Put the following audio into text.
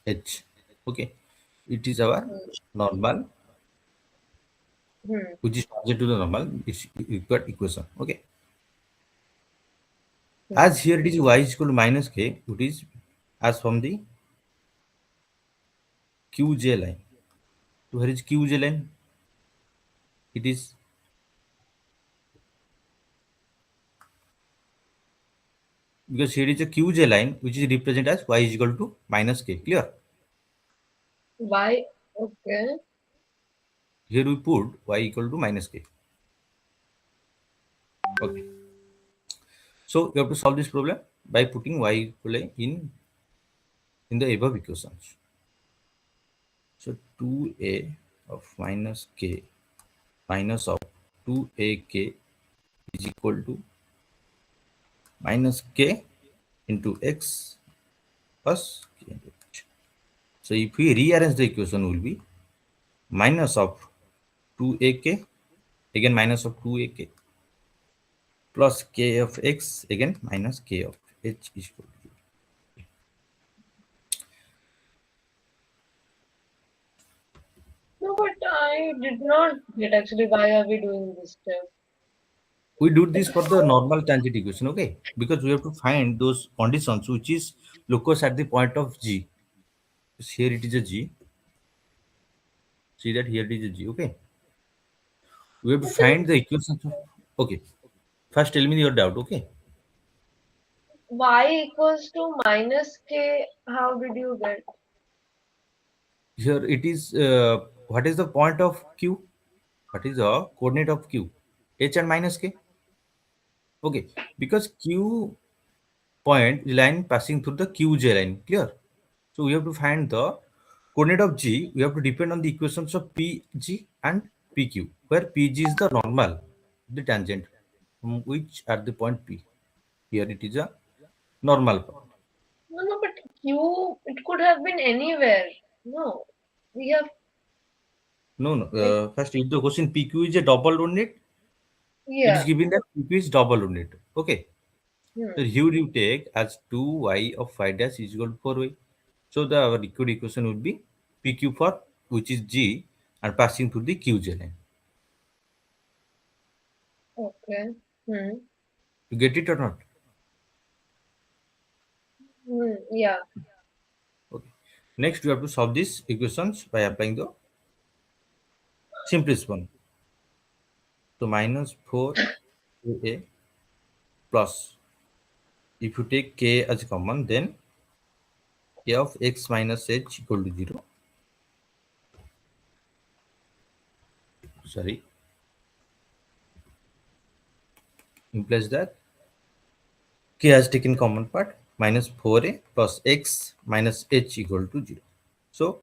h. Okay, it is our normal, Hmm. which is transient to the normal. It's required equation. Okay, Hmm. as here it is y is equal to minus k, it is as from the qj line. So here is qj line. It is because here is a qj line which is represented as y is equal to minus k. Clear? Why? Okay. Here we put y equal to minus k. Okay. So you have to solve this problem by putting y equal in the above equations. So 2a of minus k minus of 2ak is equal to minus k into x plus k into h. So if we rearrange the equation will be minus of 2ak, again minus of 2ak, plus k of x, again minus k of h is equal to 0. No, but I did not get actually why are we doing this step? We do this for the normal tangent equation, okay? Because we have to find those conditions which is locus at the point of g. Here it is a g. See that here it is a g, okay? We have to But then find the equations of, okay. First tell me your doubt, okay? y equals to minus k, how did you get? Here it is, what is the point of q? What is the coordinate of q? H and minus k, okay? Because q point is line passing through the qj line, clear? So we have to find the coordinate of g. We have to depend on the equations of pg and pq, where pg is the normal, the tangent, from which at the point p. Here it is a normal point. No, no, but q, it could have been anywhere. No, we have No, no. like, First, if the question PQ is a double unit, it is yeah. given that PQ is double unit. Okay. Hmm. So here you take as 2y of phi dash is equal to 4y. So the our liquid equation would be PQ for which is G and passing through the QJ line. Okay. Hmm. You get it or not? Hmm. Yeah. Okay. Next, you have to solve these equations by applying the simplest one. So minus 4a plus, if you take k as common, then a of x minus h equal to 0. Sorry, implies that k has taken common part minus 4a plus x minus h equal to 0. So